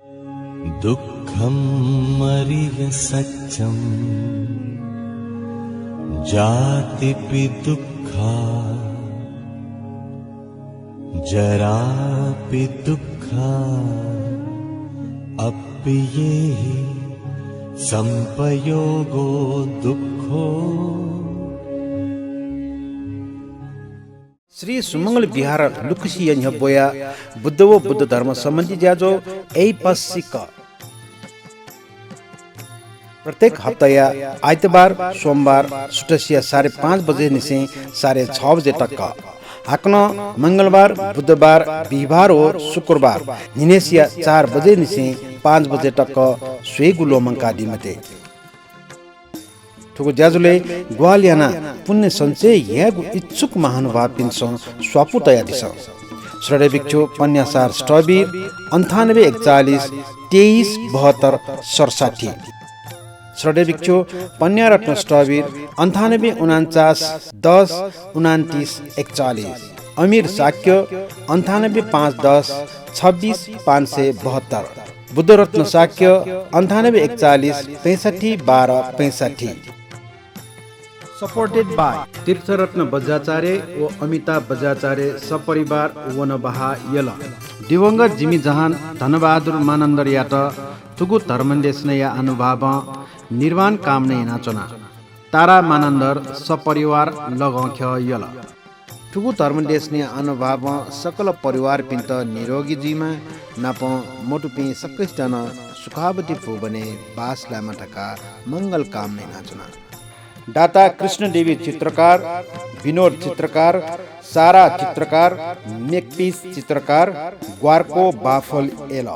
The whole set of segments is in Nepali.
दुःखं मरिय सत्यं जातिपि दुःखा जरापि दुःखा अप्येहि संपयोगो दुःखो। श्री सुमंगल विहार लुकुसी बोया बुद्धवो बुद्ध धर्म सम्बन्धी ज्याजो ऐ पसिक प्रत्येक हप्ता आइतबार सोमबार सुटसिया 5:30 बजे निसे 6:30 बजे तक हाकन मंगलबार बुधबार बिहिबार और शुक्रबार निनेसिया 4 बजे निसे 5 बजे तक स्वेगुलो मंकादी मते ठुको ज्याजुले ग्वालियाना पुण्य सञ्चय यागु इच्छुक महानुभाव पिन्छ स्वापु तया दिस श्रडे भिक्षु पन्यासार स्टबीर 9841 2372 67 श्रडे भिक्षु पन्या रत्न स्टबीर 9849 10 29 41 अमीर साक्य 98510 26 572 बुद्ध रत्न साक्य 9841 65 12 65 सपोर्टेड बाय तीर्थरत्न बज्राचार्य व अमिताभ बज्राचार्य सपरिवार वनबहा यल दिवंगत जिमी जहान धनबहादुर मानन्दर यात तुगु धर्मन्देशनया अनुभाव निर्वाण कामने नाचना तारा मानन्दर सपरिवार लगौख्य यल तुगु धर्मन्देशने अनुभाव सकल परिवार पिन्त निरोगी जीमा नाप मोटुपी सक्कैजना सुखावती फु बने बास लामाटका मंगल कामने नाचना दाता कृष्ण देवी चित्रकार विनोद चित्रकार सारा चित्रकार नेकपीस चित्रकार ग्वारको बाफल एल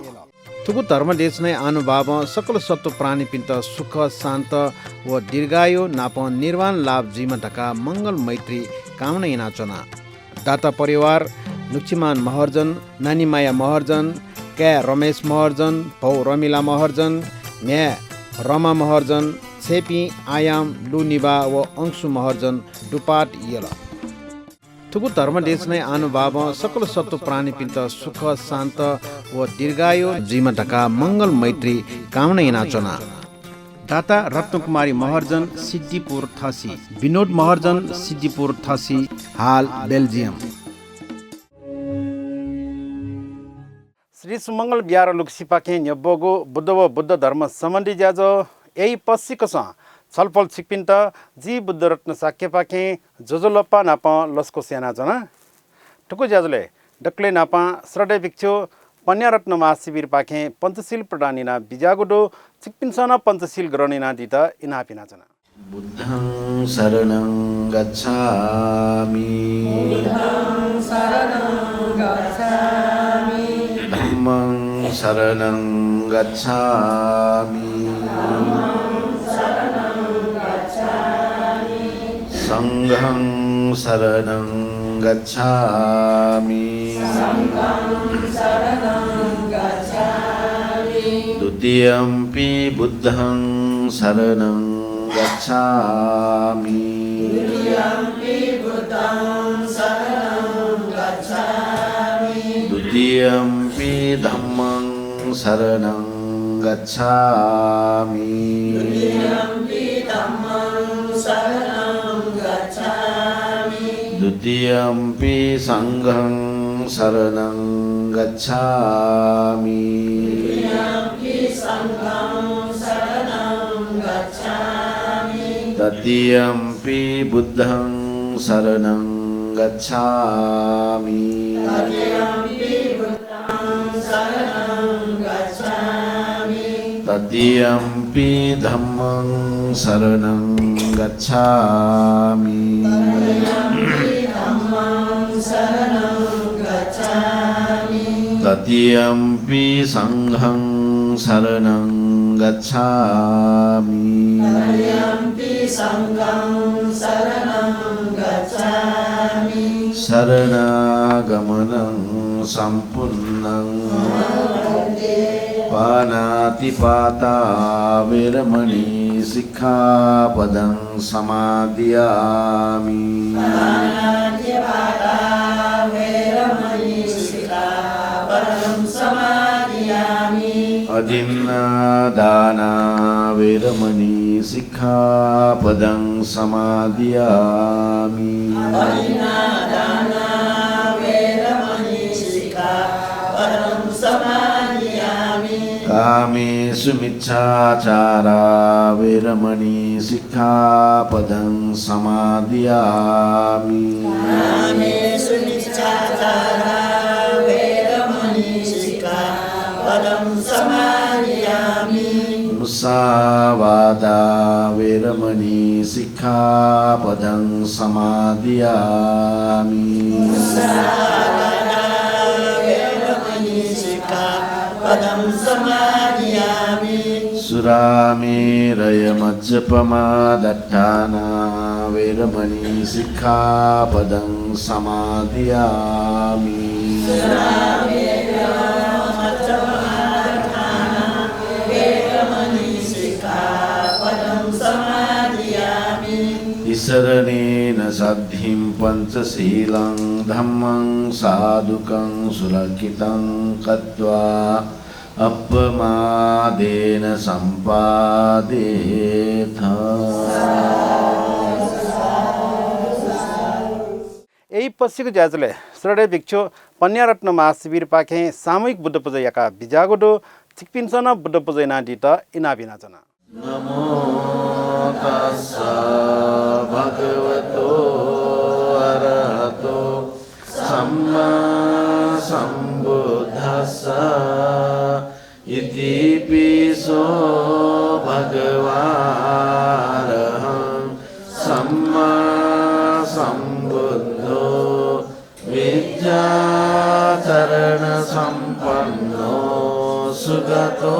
तुगु धर्मदेश नै अनुभाव सकल सत्व प्राणी पिन्त सुख शान्त व दीर्घायु नाप निर्वाण लाभ जीवन ढका मंगल मैत्री कामना नाचना दाता परिवार नुक्चिमान महर्जन नानी माया महर्जन क्या रमेश महर्जन भौ रमिला महर्जन म्या रमा महर्जन छेपी आयाम लुनिबा व अंशु महर्जन डुपाट यल थुगु धर्मदेश नै अनुभाव सकल सत्व प्राणी पिन्त सुख शान्त व दीर्घायु जीवन ढका मंगल मैत्री कामना नाचना दाता रत्नकुमारी महर्जन सिद्धिपुर थसी विनोद महर्जन सिद्धिपुर थसी हाल बेल्जियम श्री सुमंगल बिहार लुक्सिपाखे न्यबोगो बुद्धव बुद्ध धर्म सम्बन्धी ज्याजो यही पश्चिकस छलफल छिकपिन्त जी बुद्ध रत्न साक्य पाखे जोजोलप्पा नापा लस्को सेना जना ठुको ज्याजुले डक्ले नापा श्रडे भिक्षु पन्या रत्न महाशिविर पाखे पञ्चशील प्रदानिना बिजागुडो छिकपिन्सन पञ्चशील ग्रहणिना दित इनापिना जना बुद्धं शरणं गच्छामि धम्मं शरणं गच्छामि संघं शरणं गच्छामि द्वितीयंपि बुद्धं शरणं गच्छामि द्वितीयंपि धम्मं शरणं गच्छामि द्वितीयंपि संघं शरणं गच्छामि तृतीयंपि बुद्धं शरणं गच्छामि तृतीयंपि धम्मं शरणं गच्छामि तृतीयंपि संघं शरणं गच्छामि शरणागमनं सम्पूर्णं पानातिपाता वेरमणि सिक्खापदं समादयामि अदिन्नादाना वेरमणि सिक्खापदं समादियामि कामेषु मिच्छाचारा वेरमणि सिक्खापदं समादियामि मुसावादा वेरमणि सिक्खापदं समादियामि सुरामेरयमज्जपमा दट्टाना वेरमणि सिक्खापदं समादियामि इसरणेन सद्धिं पञ्चशीलं धम्मं साधुकं सुरक्षितं कत्वा अपमादेन सम्पादेथ यही पछिको ज्याजुले श्रडे भिक्षु पन्यारत्न महाशिविर पाखे सामूहिक बुद्ध पूजयका बिजागोडो चिकपिन्सन बुद्ध पूजयना डिट इनाबिनाचना नमो तस्सा भगवतो अरहतो सम्मा सम्बुद्धस्सा इति पिसो भगवारहं सम्मा सम्बुद्धो विद्याचरण सम्पन्नो सुगतो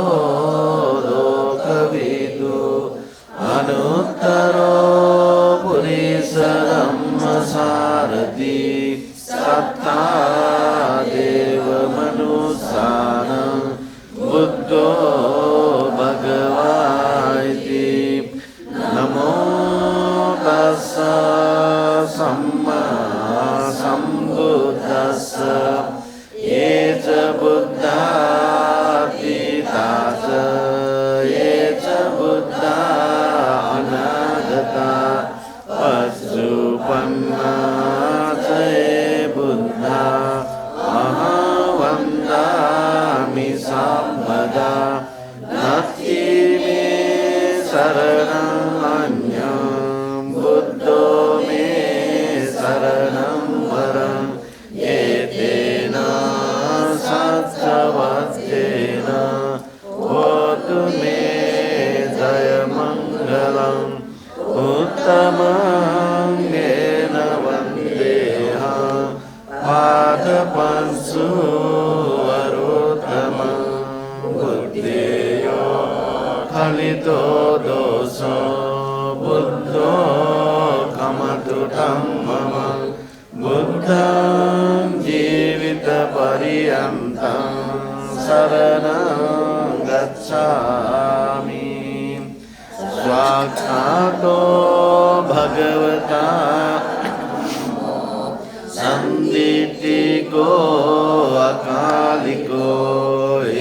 लोकविदु अनुत्तरो पुरीशधम्मसारथि सत्ता देवमनुसानं बुद्धो भगवाति नमो तस्सा सम्मा सम्बुद्धस्सा ये च बुद्धातीता च ये च बुद्धा अनागता पशुपन्ना च ये बुद्धा अहवन्दामि सर्वदा नास्ति मे शरणं अन्यं बुद्धो मे शरणं वरं एतेन सत्यवचेन होतु मे जयमङ्गलम् उत्तमं येन वन्देऽहं पादपंसु वरोत्तमं बुद्धेयो खलितो दोषो बुद्धो कमतु तं मम बुद्धं जीवितपर्यन्तं शरणं गच्छामि स्वाक्षातो भगवता सन्दिटिको अकालिको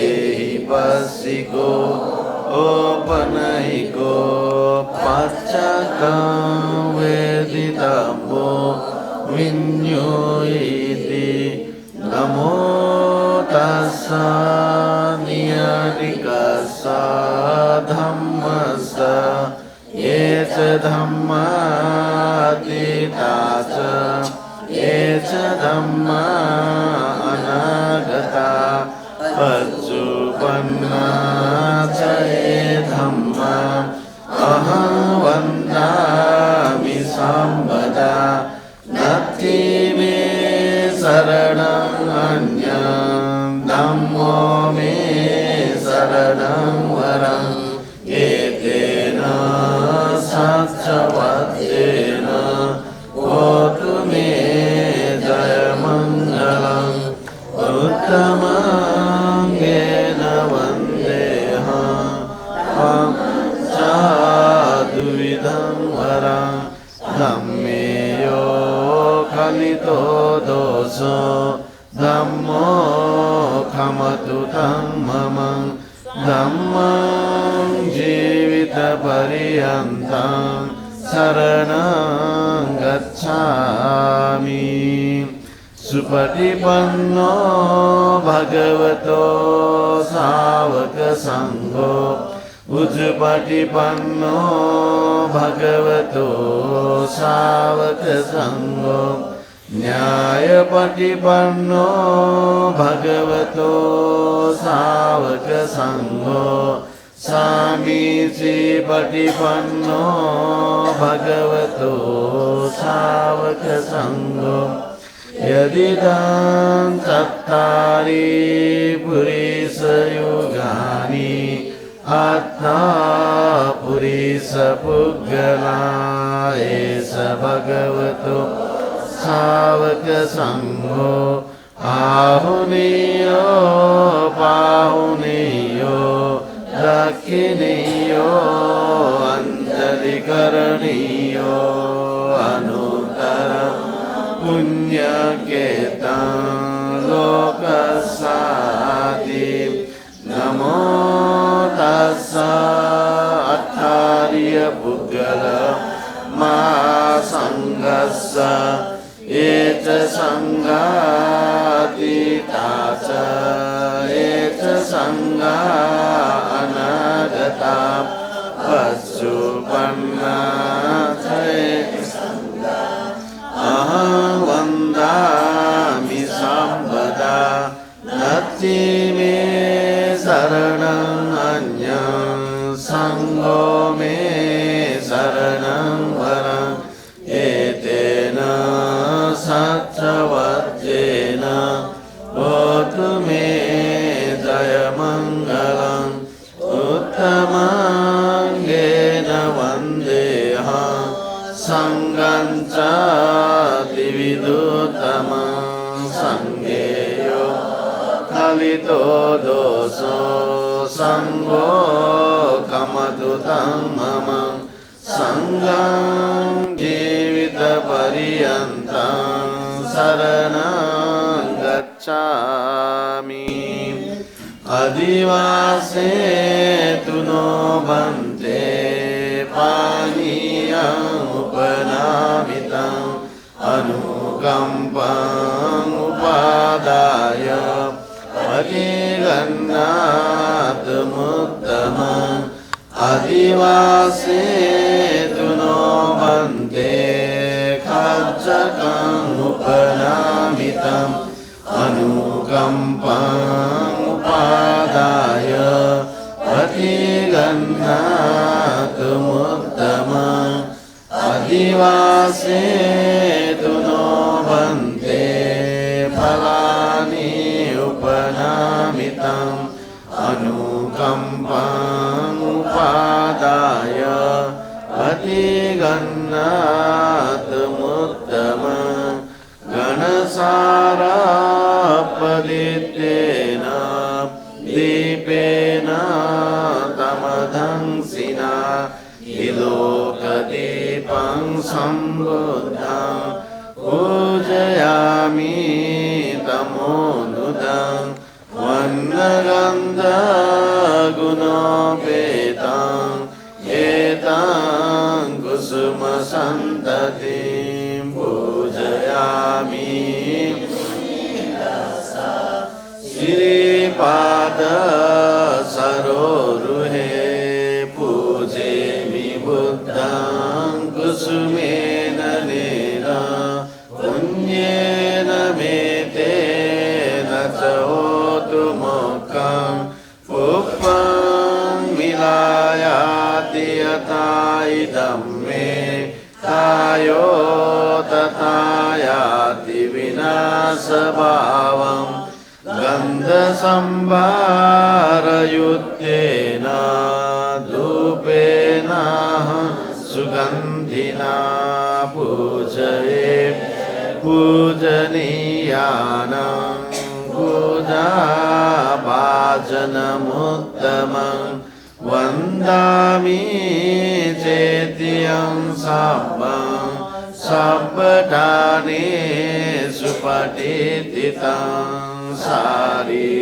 एहि पस्सिको ओपनहिको पश्चाकं वेदितव्यो विन्योइति नमो तस्सा नियतिकस्सा धम्मस्सा ये च धम्मा अतीता च ये च धम्मा अनागता पशुपन्ना च ये धम्मा अहं वन्दामि सर्वदा नास्ति मे शरणं अन्यं धम्मो मे शरणं वरं एतेन सत्यवचेन होतु मे जयमङ्गलम् उत्तमं येन वन्देऽहं चाद्विधं वरं धम्मेयो खलितो दोषो धम्मो खमतु तं मम धम्मं जीवितपर्यन्तं शरणं गच्छामि सुपटिपन्नो भगवतो सावकसङ्घो उजुपटिपन्नो भगवतो सावकसङ्घो न्यायपटिपन्नो भगवतो सावकसङ्घो सामीचीपटिपन्नो भगवतो सावकसङ्घो यदिदं चत्तारि पुरीशयुगानि आत्मा पुरीशपुद्गला एष भगवतो सावकसङ्घो आहुनीयो पाहुनीयो दक्षिणीयो अञ्जलिकरणीयो अनुत्तर पुण्यकेतं लोकसाति नमो तस्स अट्ठार्यपुद्गल महासङ्घस्य ये च सङ्घातीता च ये च सङ्घा अनागता पशुपन्ना च अहं वन्दामि सम्पदा नत्ति मे शरणं अन्यं सङ्घो मे शरणं वरम् एतेन सत्यवचेन भवतु मे जयमङ्गलम् उत्तमाङ्गेन वन्देऽहं सङ्गं च दिविदुत्तमं सङ्गेयो कलितो दोषो सङ्गो कमतु तं मम सङ्गं जीवितपर्यन्तं शरणं गच्छामि अधिवासे तु नो भन्ते पानीयमुपनामितम् अनुकम्पमुपादाय परिगन्नातमुत्तमम् अधिवासे तु नो भन्ते खच्चकमुपनामितम् अनुकम्पमुपादाय प्रतिगन्नातमुत्तमम् अधिवासे तु नो भन्ते फलानि उपनामितम् अनुकम्पमुपादाय प्रतिगन्नातमुत्तमम् गणसारापदित्येन दीपेन तमधंसिना विलोकदीपं सम्बुद्धं पूजयामि तमोनुदं वन्दगन्धगुणोपेतं एतं कुसुमसन्ततिं पूजयामि श्रीपाद सरोरुहे पूजेमि बुद्धं कुसुमेन नेना पुण्येन मे तेन च होतु मोक्षं पुष्पं विलायाति यथा इदं मे कायो तथा याति विनाशभावम् गन्धसंभारयुक्तेन धूपेन सुगन्धिना पूजये पूजनीयानां पूजाभाजनमुत्तमं वन्दामि चेत्यं सब्बं सब्बटानि सुपठितं शारीरिकधातु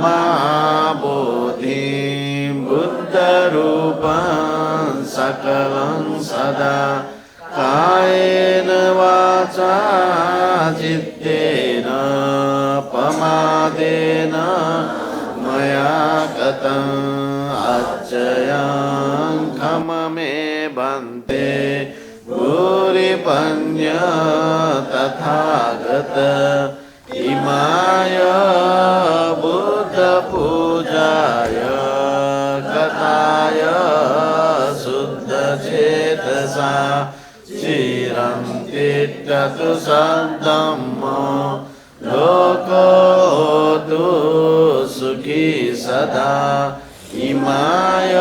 महाबोधिं बुद्धरूपं सकलं सदा कायेन वाचा चित्तेन पमादेन मया गतं अच्चयं खममे बन्ते भूरिपन्य तथागत इमाय बुद्धपूजाय गताय शुद्धचेतसा चिरं तिष्ठतु सद्धम्मो लोकोऽतु सुखी सदा इमाय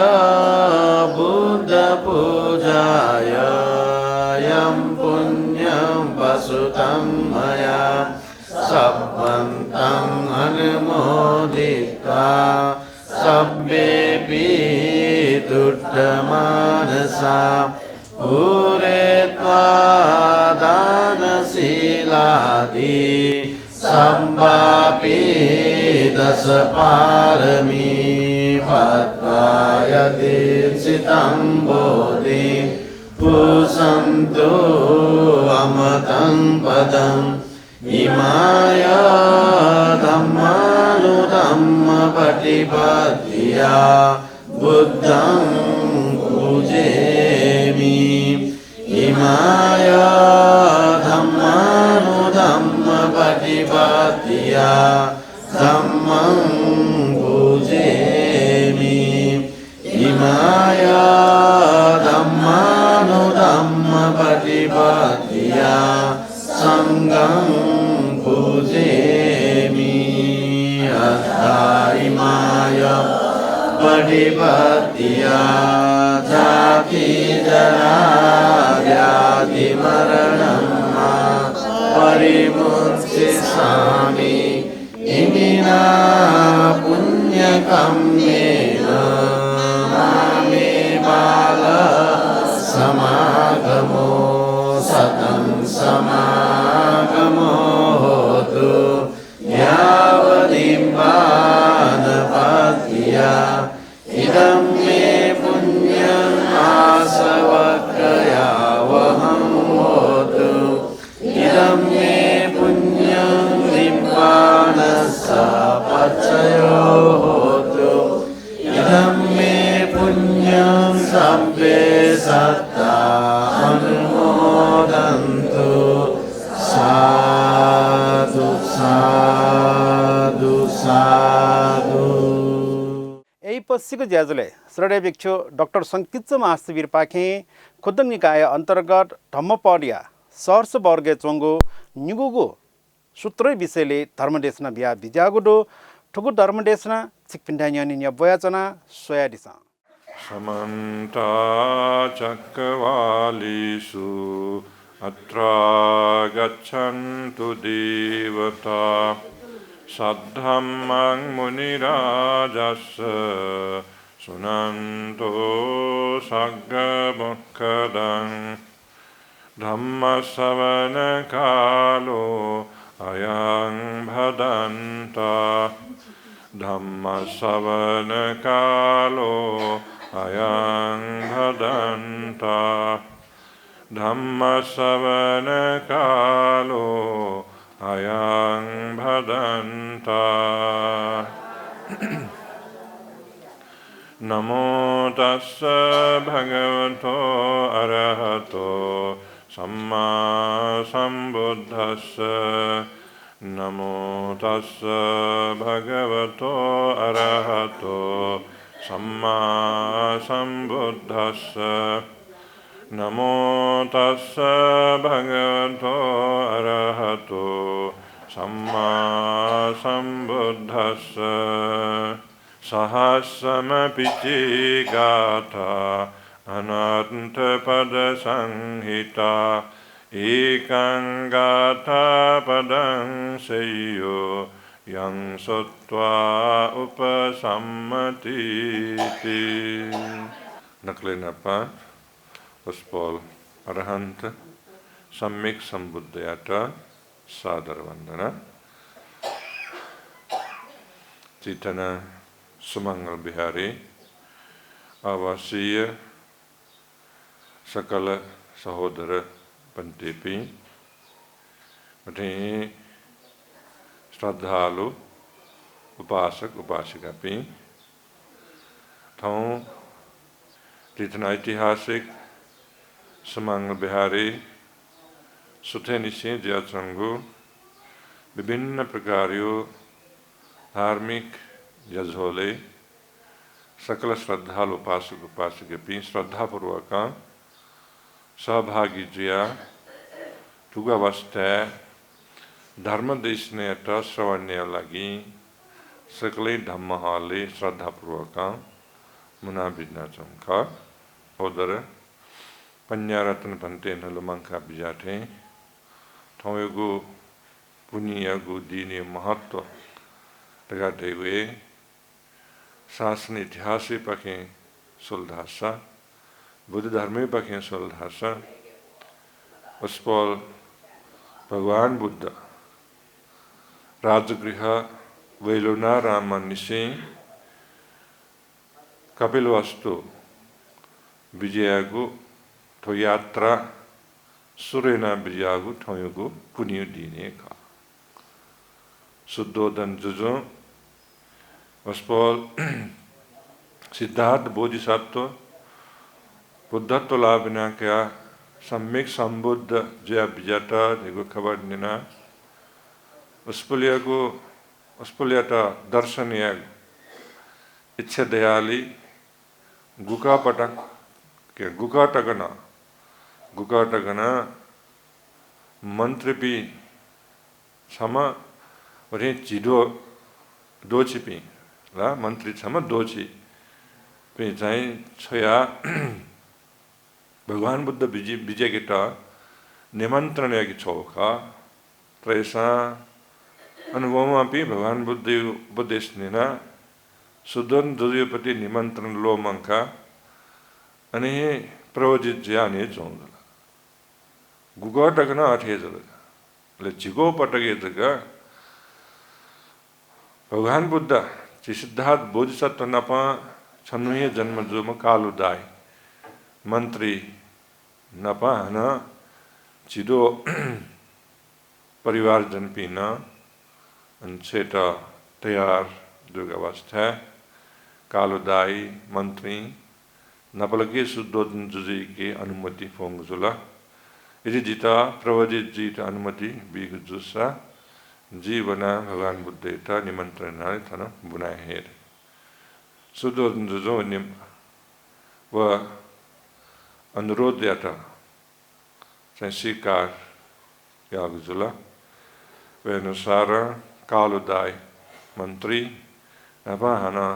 बुद्धपूजाय यं पुण्यं वसुतं मया सब्बन्तं अनुमोदित्वा सब्बेऽपि तुष्टमानसा पूरयित्वा दानशीलादि सम्पापि दशपारमी पत्वा यदीर्षितं बोधि पूषन्तु अमतं पदम् इमाय धम्मानुधम्मपटिपद्या बुद्धं पूजेमि इमाय धम्मानुधम्मपटिपद्या धम्मं पूजेमि इमाय धम्मानुधम्मपटिपद्या संगं पूजेमि अद्धा इमाय पटिपद्या जाति जरा व्याधि मरणं परिमुञ्चिष्यामि इमिना पुण्यकम्येन मामे बाल समागमो सतं समागमो होतु यावदिम्बानपद्या इदं मे पुण्यम् आसवक्कयावहं होतु इदं मे पुण्यं लिम्बानस्सपच्चयो होतु इदं मे पुण्यं सब्बे सत्ता अनुमोदन्तु साधु साधु साधु। यही पश्चिको ज्याजुले श्रद्धेय भिक्षु डाक्टर सङ्किच्च महाशिविर पाखे खुद्दङ निकाय अन्तर्गत धम्मपडिया सहर्ष वर्गे चोङ्गो निगुगु सूत्रै विषयले धर्मदेशना बिहा बिजागुडो ठुगु धर्मदेशना चिकपिन्डान्यानि न्यवयाचना सोयादिसा समन्ता चक्रवालीषु अत्रा गच्छन्तु देवता सद्धम्मं मुनिराजस्य शृण्वन्तु सग्गमुक्खदं धम्मश्रवणकालो अयं भदन्तः धम्मश्रवणकालो अयं भदन्तः धम्मश्रवणकालो अयं भदन्तः। नमो तस्स भगवतो अरहतो सम्मा सम्बुद्धस्स नमो तस्स भगवतो अरहतो सम्मा सम्बुद्धस्स नमो तस्स भगवतो अरहतो सम्मा सम्बुद्धस्स सहस्रमपि गाथा अनन्तपदसंहिता एकं गाथा पदं सेयो यं श्रुत्वा उपसम्मतीति। नकलेनपा पुष्पल अरहंत सम्यक संबुद्धयात सादर वंदना। चेतना सुमंगल बिहारी आवासीय सकल सहोदर पंतेपी मठे श्रद्धालु उपासक उपासिका पी थौ तीर्थना ऐतिहासिक सुमंगल बिहारी सुथे निश्चय ज्याचंगु विभिन्न प्रकारियों धार्मिक यजोले सकल श्रद्धालु उपासक उपासिका पी श्रद्धापूर्वक सहभागी जिया तुगावस्था धर्म देशने अट श्रवण्य लगी सकले धम्महाले श्रद्धापूर्वक मुना बिजना चमका होदर पंजारतन पंते नलुमंका बिजाते थोयगु पुनियगु दीनी महत्व लगाते हुए शासन इतिहास पखे सुलधासा बुद्ध धर्म पखे सुलधासा उस पर भगवान बुद्ध राजगृह वेलुना राम निशे कपिलवस्तु विजयगु तो यात्रा सुरेना विजयगु थोयगु पुण्य दीने का शुद्धोदन जुजो वस्पोल सिद्धार्थ बोधिसत्व बुद्धत्व लाभिना क्या सम्यक संबुद्ध जय विजता देखो खबर निना उस्पुलियाटा दर्शनीय इच्छा दयाली गुका पटक के गुका टगना मंत्र भी क्षमा और चिदो दोची पी ला मंत्री क्षमा दोची पे जाए छोया भगवान बुद्ध विजय के टा निमंत्रण या की चौका त्रेसा अनुभव में भी भगवान बुद्ध उपदेश नेना सुदन दुर्योपति निमंत्रण लो मंका अने प्रवजित जाने जोंदला गुगा टगना आठे जलगा ले जिगो पटगे जगा भगवान बुद्ध सिद्धार्थ बोधिसत्व नपा छन्नुये जन्म जो में कालुदाय मंत्री नपा है ना चिदो परिवार जन पीना अंशेटा तैयार दुर्गावस्था कालुदाई मंत्री नपलगे शुद्धोदन जुजी के अनुमति फोंगजुला यदि जीता प्रवजित जीत अनुमति बीग जुसा जीवना भगवान बुद्धेता निमंत्रण थन बुनाए हेर शुद्धोदन जुजो निम व अनुरोध याता स्वीकार यागजुला वे अनुसार कालुदाय मंत्री नभाना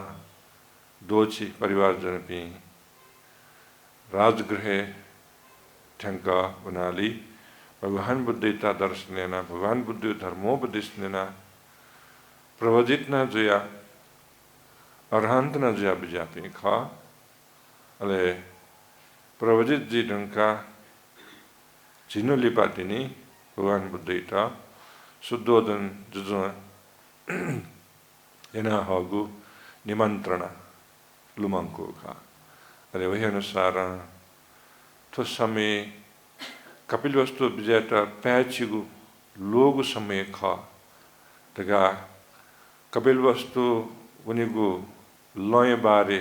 दोची परिवार जनपी राजगृह ठंका बनाली भगवान बुद्धता दर्शन लेना भगवान बुद्ध धर्मोपदेश लेना प्रवजित न जया अरहंत न जया बिजापी खा अले प्रवजित जी डंका चिन्ह लिपातिनी भगवान बुद्धता शुद्धोदन जुजो एना हागु निमंत्रण लुमंको का अरे वही अनुसार तो समय कपिलवस्तु विजयता पैचिगु लोग समय खा तगा कपिलवस्तु उनीगु लय बारे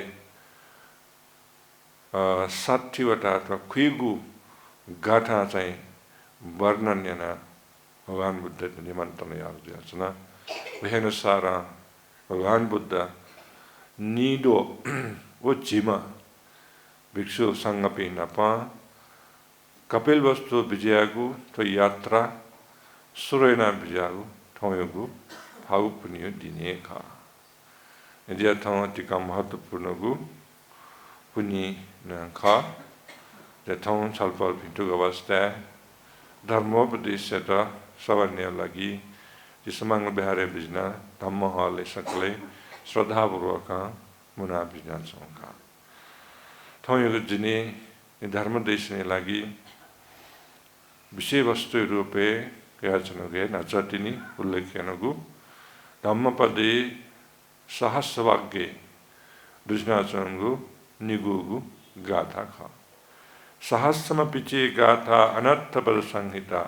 60वटा अथवा खुइगु गाथा चाहिँ वर्णन याना भगवान बुद्ध निमंत्रण याजना वही अनुसार भगवान बुद्ध नीडो वो जिमा भिक्षु संगपी नपा कपिलवस्तु विजयगु तो यात्रा सुरेना विजयगु थोयगु भाव पुण्य दिने का यदि अथवा टिका महत्वपूर्ण गु पुण्य न खा जथों छलफल भिटुक अवस्था धर्मोपदेश सवन्य लगी जिसमंग बिहारे बिजना धम्म हले सकले श्रद्धापूर्वक मुना बिजना चौका थोयगु जिने धर्म देश ने लगी विषय वस्तु रूपे याचनगे नचतिनी उल्लेखनगु धम्मपदे सहस्रवाग्गे दुष्णाचरंगु निगुगु गाथा खा सहस्रम पिचे गाथा अनर्थ पद संहिता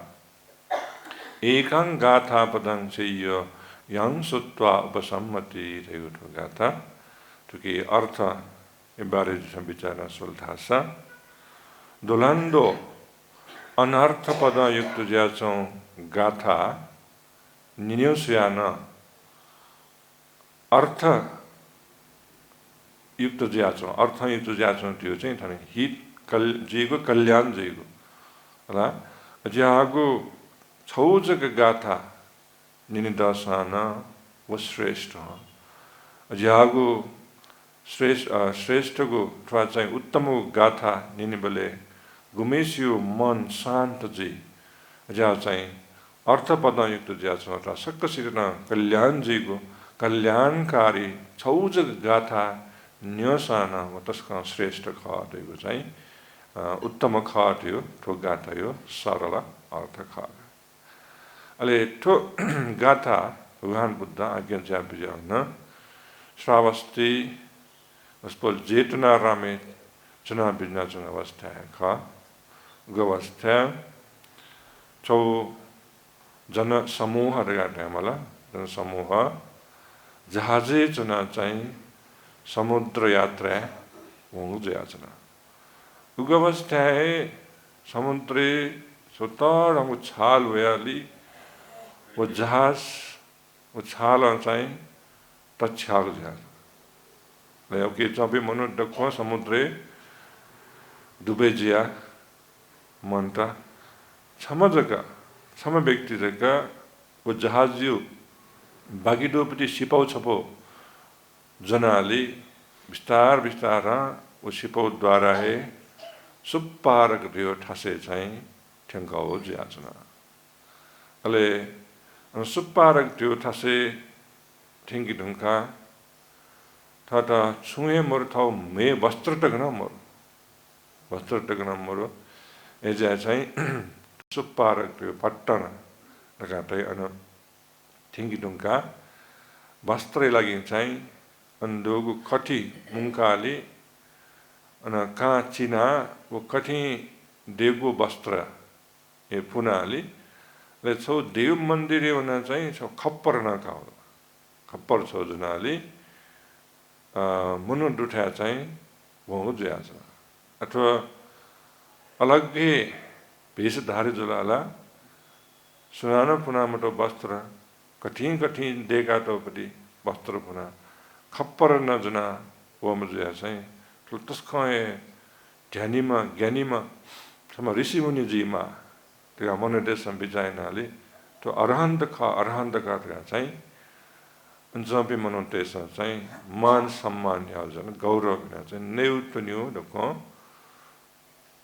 एकं गाथा पदं चेय yang sutwa upasammati रहेको गाथा कि अर्थ बारे बिचारा सोल्थासा दोलान्दो अनर्थ पद युक्त ज्याचौं गाथा निन्योस्यान अर्थ युक्त ज्याचौं अर्थ युक्त ज्याचौं त्यो चाहिँ थाने हित जीको कल्याण जीको होला ज्यागो छौजक गाथा निनिदासान व श्रेष्ठ ज्यागो श्रेष्ठको अथवा चाहिँ उत्तम गाथा निनिबले गुमेसियो मन शान्त जी जहाँ चाहिँ अर्थपदयुक्त ज्या छ र सक्कसित कल्याणजीको कल्याणकारी छौजक गाथा न्यसान तस्का श्रेष्ठ खटेको चाहिँ उत्तम खट्यो ठो गाथा यो सरल अर्थ ख अहिले ठो गाथा भगवान बुद्ध आज्ञा ज्यापिजाउन श्रावस्ती उसपल जेतना रामे चुनाव बिना चुन अवस्था है खा गवस्था चौ जन समूह रहेगा मला जन समूह जहाजे चुना चाहिँ समुद्र यात्रा होंगे जाचना उगवस्था है समुद्रे सोतार हमको छाल व्याली वो जहाज वो छाल चाहिँ तछाल जाए अब के चौबी मनो डको समुद्रे डुबे जिया मनता क्षम जगह क्षम व्यक्ति जगह वो जहाज जो बाकी डोपटी सिपाउ छपो जनाली विस्तार विस्तार वो सिपाउ द्वारा है सुपारक दियो ठासे चाहिँ ठ्याङ्काउ ज्याचना अले सुपारक दियो ठासे ठ्याङ्की ढुङ्का थाटा छुए मोर थाउ मे वस्त्र टगना मोर वस्त्र टगना मोर एजा चाहिँ सुपारक दियो पट्टन लगाtai अन ठ्याङ्की ढुङ्का वस्त्र लागि चाहिँ अंदोगु कठी मुंकाली अन का चिना वो कठी देवगु वस्त्र ए पुनाली ले छौ देव मंदिर होना चाहिँ छौ खप्पर न का खप्पर छौ जनाली मुनु दुठा चाहिँ वो ज्या छ अथवा अलग्गै भेषधारी जुलाला सुनानो पुना मटो वस्त्र कठिन कठिन देगाटोपट्टि वस्त्र पुना खप्पर न जना वो मज्या चाहिँ तस्को ध्यानीमा ज्ञानीमा सम ऋषि मुनि जीमा त्यो मनोदेश विचारनाले त्यो अरहन्त का चाहिँ जपे मनोदेश चाहिँ मान सम्मान याजन गौरव चाहिँ नेउत न्यू दको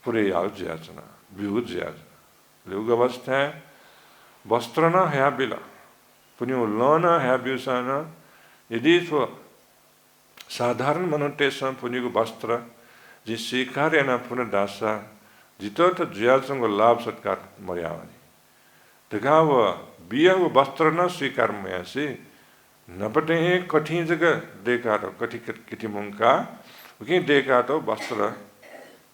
पुरे याल ज्याचना बिउ ज्याच लुग अवस्था वस्त्र न है बिला पुन्यो लन है बिउसन यदि तो साधारण मनोदेश पुनिको वस्त्र जी स्वीकार्य न पुनः दासा जितो तो ज्याचंग लाभ सत्कार मर्यावानी तगाव बिया वस्त्र न स्वीकार मयासी नपटे कठिन जगह देखा तो कठि किति मुंका उके देखा तो वस्त्र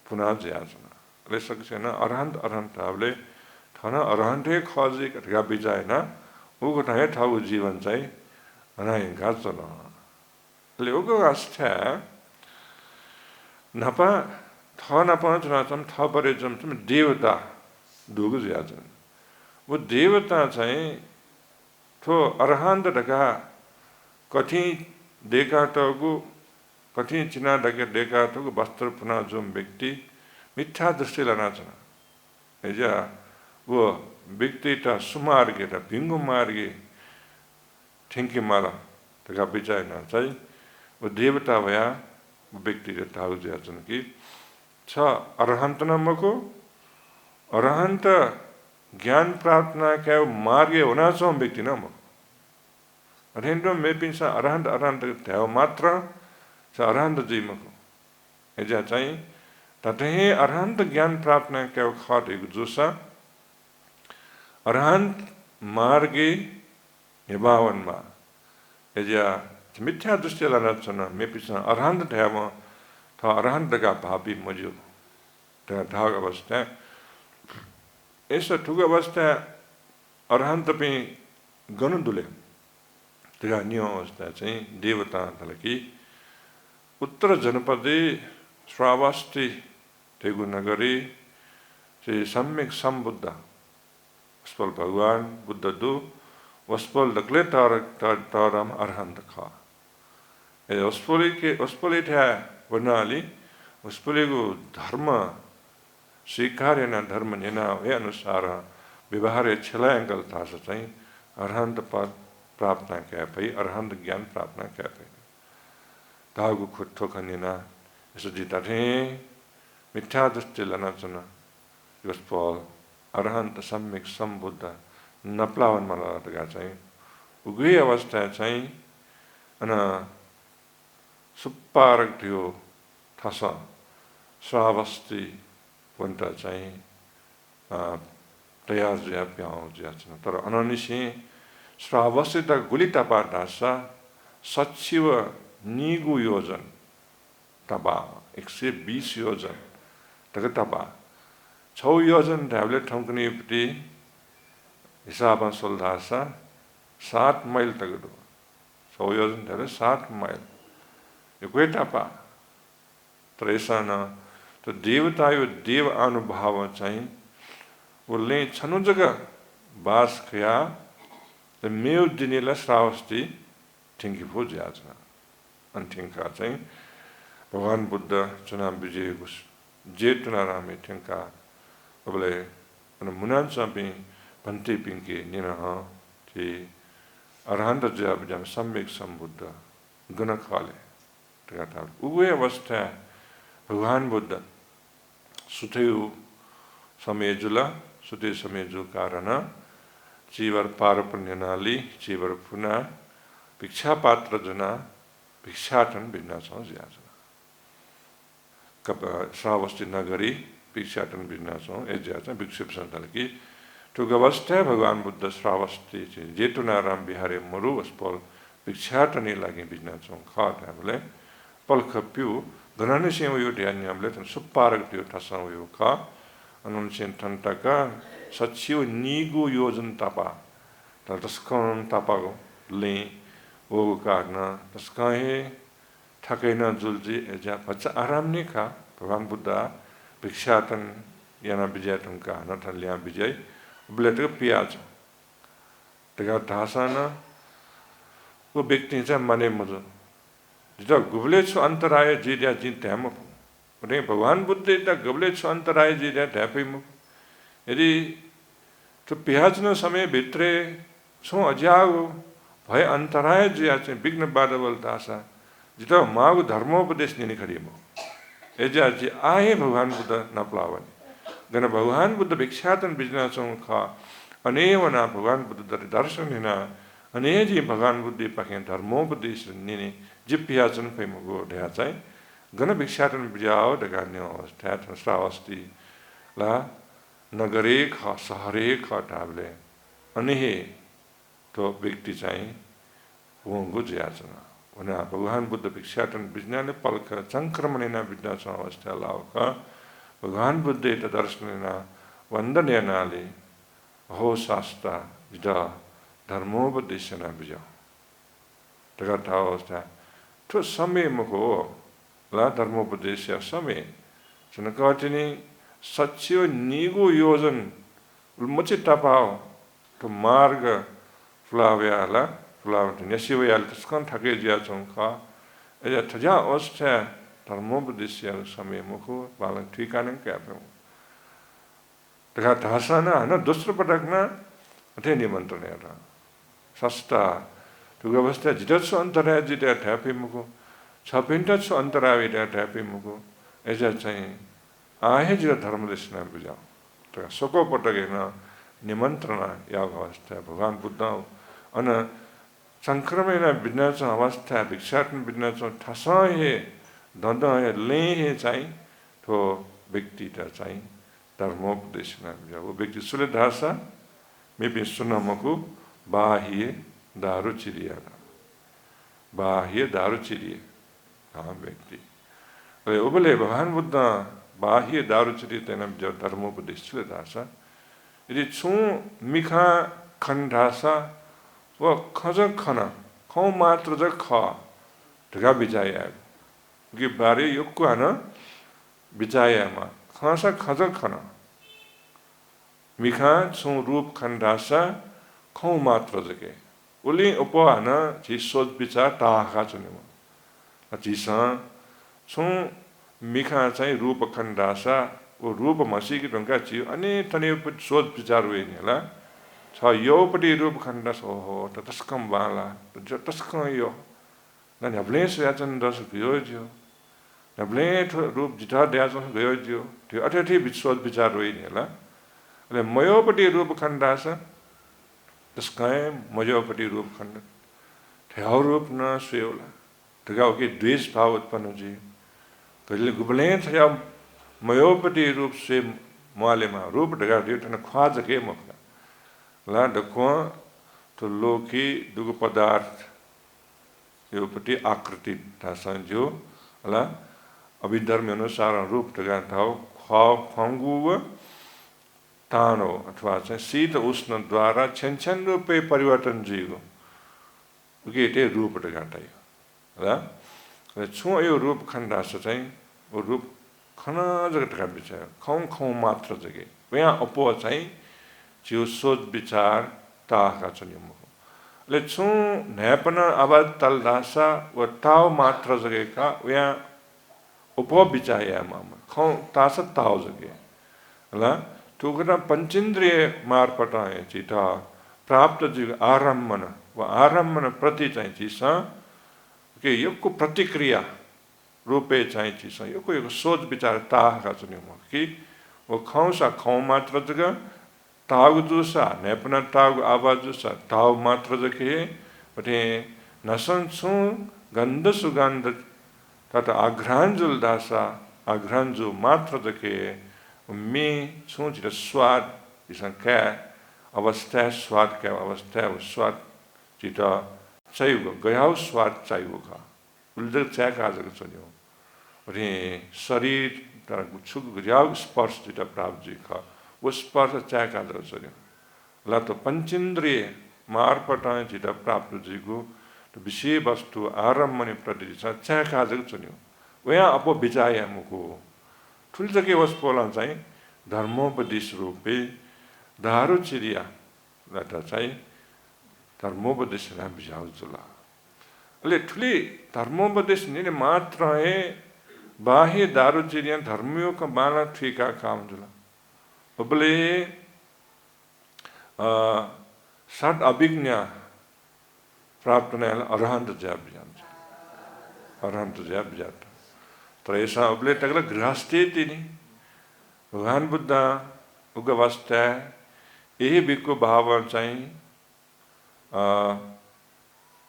पुनः ज्याचना ले सक्छ न अरहन्त आवले थाना अरहन्ते खजे कठगा बिजाय न उको थाहे थाउ जीवन चाहिँ अनाय गाचन ले उको आस्था नपा नपा चुनाचम थपरे जम देवता दुगु ज्याचन वो देवता चाहिँ थो अरहन्त ढका कठि देखा तगु कठि चिना ढके देखा तगु वस्त्र पुनः जुम व्यक्ति मिथ्या दृष्टि लाना चना एजा वो व्यक्ति ता सुमार्गे ता भिंगु मार्गे ठिंकी माला तका बिचाय ना चाहिँ वो देवता भया वो व्यक्ति ता थाउ ज्याचन कि छ अरहन्त नमको अरहन्त ज्ञान प्रार्थना क्या मार्गे होना छ व्यक्ति नम अरेंद्र में पिंसा अरहन्त त्याव मात्र छ अरहन्त जीवको एजा चाहिँ तथे अरहन्त ज्ञान प्रार्थना क्या खटेको जोसा अरहन्त मार्गे निभावनमा एजा मिथ्या दृष्टि लाना चुना मैं पिछला अरहंत है वो था अरहंत का भाभी मौजूद तो धाग अवस्था ऐसा ठुक अवस्था अरहंत पे गणुदुले तेरा नियम अवस्था चाहिए देवता तलकी उत्तर जनपदे श्रावस्ती तेगु नगरी श्री सम्यक संबुद्ध वस्पल भगवान बुद्ध दु वस्पल लकले तारम अरहंत खा वस्पली थे वनाली वस्पली को धर्म स्वीकार्य न धर्म निना वे अनुसार व्यवहार छला एंगल था सचाई अरहंत पद प्राप्त न क्या पाई अरहंत ज्ञान प्राप्त न क्या पाई दागु खुद तो खनिना ऐसे जीता थे मिथ्या दृष्टि लाना चुना वस्पल अरहंत सम्यक संबुद्ध नपलावन मला तका चाहिँ उगै अवस्था चाहिँ अन सुपारक थियो थासा श्रावस्ती वन्टा चाहिँ तयार ज्या प्याउ ज्या छ तर अननिसी श्रावस्ती त गुलिता पाटासा सचिव निगु योजन तबा 120 योजन तक तबा 6 योजन ट्याब्लेट ठम्कने पटी हिसाबमा सोल्दासा 7 माइल तक दो 6 योजन ट्याब्लेट 7 माइल यो कोही टापा तर ऐसा न तो देवता यो देव अनुभव चाहिँ उसले छनु जग्गा बास खया त मेउ दिनेला श्रावस्ती ठिङ्की फो ज्याजना अनि ठिङ्का चाहिँ भगवान बुद्ध चुनाव विजयको जेतुना रामे ठिङ्का अबले अनि मुनान चापी भन्ते पिङ्के निरह कि अरहन्त ज्याब ज्याम सम्यक सम्बुद्ध गुण खाले तका उगै अवस्था भगवान बुद्ध सुथेउ समेजुला सुते समेजु कारण चीवर पारपुण्यनाली चीवर पुना भिक्षा पात्र जना भिक्षाटन भिन्न छ ज्याजना कप श्रावस्ती नगरी भिक्षाटन भिन्न छ ए ज्याजना भिक्षुप संतल की ठुक अवस्था भगवान बुद्ध श्रावस्ती जेतुनाराम बिहारे मरु वस्पल भिक्षाटनी लागि भिन्न छ खाट हामीले पल्ख पिउ घनाने सेव यो ध्यान हामीले तन सुपारक त्यो ठसा यो खा अनुन्छेन ठन्टका सचिव निगु योजन तपा तस्कन तपाको ले ओ कारण तस्काहे ठकैना जुलजी एजा बच्चा आराम ने खा भगवान बुद्ध भिक्षाटन याना विजयटन का नठन लिया विजय ब्लेट पियाज तगा ढासाना वो व्यक्ति चाहिँ माने मुझ जिता गुबले छु अन्तराय जिद्या जिन त्याम उनी भगवान बुद्ध त गुबले छु अन्तराय जिद्या ढ्यापै मु यदि तो पियाज न समय भित्रे छो अज्यागो भय अन्तराय जिया चाहिँ विघ्न बाधवल दासा जिता मागु धर्मोपदेश दिने खरी मु एजा जी आए भगवान बुद्ध नपलावन गन भगवान बुद्ध भिक्षाटन बिजना छौ खा अनेवना भगवान बुद्ध दर्शन हिना अने जी भगवान बुद्धि पाखे धर्मोपदेश निने जिप्याजन पैमगो ढ्या चाहिँ गण भिक्षाटन बिजाओ डगान्यो अवस्था श्रावस्ती ला नगरे ख सहरे ख ढाबले अनि तो व्यक्ति चाहिँ वंगु ज्याजना उना भगवान बुद्ध भिक्षाटन बिजनाले पल्ख संक्रमणेना बिजना छ अवस्था लाओक भगवान बुद्ध त दर्शनेना वन्दनेनाले हो शास्त्र विदा धर्मोपदेशना बिजा तगा था अवस्था तो समय मुखो ला धर्मोपदेश समय चनकाटिनी सच्चियो निगु योजन मुचे टपाओ तो मार्ग फ्लाव्याला फ्लावट नेसिवयाल तस्कन ठगे जिया चौका एजा ठजा अवस्था धर्मोपदेश समय मुखो बालन ठिकाने क्या पे तगा धासाना न दोस्रो पटकना अथे निमन्त्रण हेरा सस्ता तुग अवस्था जितसु अन्तराय जिता ठ्यापे मुखो छपिन्टा छु अन्तराय ठ्यापे मुखो एजा चाहिँ आहे जिता धर्मदेशना बुझाओ तगा सको पटकेन निमन्त्रण या अवस्था भगवान बुद्ध अन संक्रमण बिन्नाच अवस्था भिक्षाटन बिन्नाच ठसाहे धन्दहे लेहे चाहिँ तो व्यक्ति त चाहिँ धर्मोपदेशना बुझाओ वो व्यक्ति सुले धासा मे भी सुनमको बाहिए दारु चिरियाना बाह्य दारुचिरी व्यक्ति अरे उबले भगवान बुद्ध बाह्य दारुचिरी तेना जो धर्मोपदेश ले दासा यदि छु मिखा खण्डासा व खज खना खौ मात्र ज ख ढगा बिजाया कि बारे योक्को आन बिजायामा खसा खज खना मिखा छु रूप खण्डासा खौ मात्र जके उली उपहान जी सोच विचार ताहा चुनेमा जीसा छु मिखा चाहिँ रूप खण्डासा वो रूप मसीकी ढुङ्गा चियो अनि तनी सोच विचार हुए नि होला छ योपट्टि रूप खण्डास हो त तस्कम बाला जो तस्कम यो न हब्ले याचन दस गयो जो हब्ले रूप जिता द्याचन गयो जो त्यो अठठी सोच विचार हुए नि होला अले मयोपट्टि रूप खण्डास तस्काय मयोपट्टि रूप खण्ड ठ्याउ रूप न सुयोला तगाउ के द्वेष भाव उत्पन्न जी कहिले गुबले छया मयोपट्टि रूप से मालेमा रूप ढगा दियो तन ख्वाज के मखला ला दको तो लोकी दुग पदार्थ योपट्टि आकृति थासन जो ला अभिधर्म अनुसार रूप ढगा थाउ ख्वा खंगु तानो अथवा चाहिँ शीत उष्ण द्वारा छेन रूपे परिवर्तन जीगो उके रूप ढगा तायो ला छु यो रूप खण्डास चाहिँ वो रूप खना जगत का विचार खौ मात्र जगे वहाँ अपो चाहिँ जो सोच विचार ताका चुनिम ले छु नैपन आवाज तलदासा व ताव मात्र जगे का वहाँ उपो विचार मामा खौ तास ताव जगे ला टुकना पंचेंद्रिय मार्फत आए चिता प्राप्त जीव आरम्भन व आरम्भन प्रति चाहिँ चिसा के योको प्रतिक्रिया रूपे चाहिँ चिसा योको सोच विचार ताहा चुनिम कि वो खौसा खौ मात्र जगह ताव दुसा नेपना ताव आवाज दुसा ताव मात्र जगह बटे नसन छु गंध सुगंध तथा आघ्रांजुल दासा आघ्रांजु मात्र जगह में छु चित स्वाद इसन क्या अवस्था स्वाद क्या अवस्था स्वाद चिता चाहिए गयाव स्वाद चाहिए का उल्लेख चाहिए का जगह चुनियो अरे शरीर तर छुक गयाव स्पर्श चिता प्राप्त जी का वो स्पर्श चाहिए का जगह चुनियो ला तो पंचेंद्रिय मार्फत चिता प्राप्त जी को तो विषय वस्तु आरम्भने प्रति चाहिए का जगह चुनियो वहाँ अपो विचार मुको ठुल जगह वस्तुला चाहिँ धर्मोपदेश रूपे दारू चिरिया लाटा चाहिँ धर्मोपदेश नाम बिजाउ जुला अले ठुली धर्मोपदेश ने मात्र है बाह्य दारू चिरिया धर्मियों का माला ठीका काम जुला अबले सात अभिज्ञा प्राप्त ने अरहंत जाप जाम अरहंत जाप जाता तो ऐसा अबले तगला गृहस्थी थी भगवान बुद्ध उगवस्था यही बिको भाव चाहिँ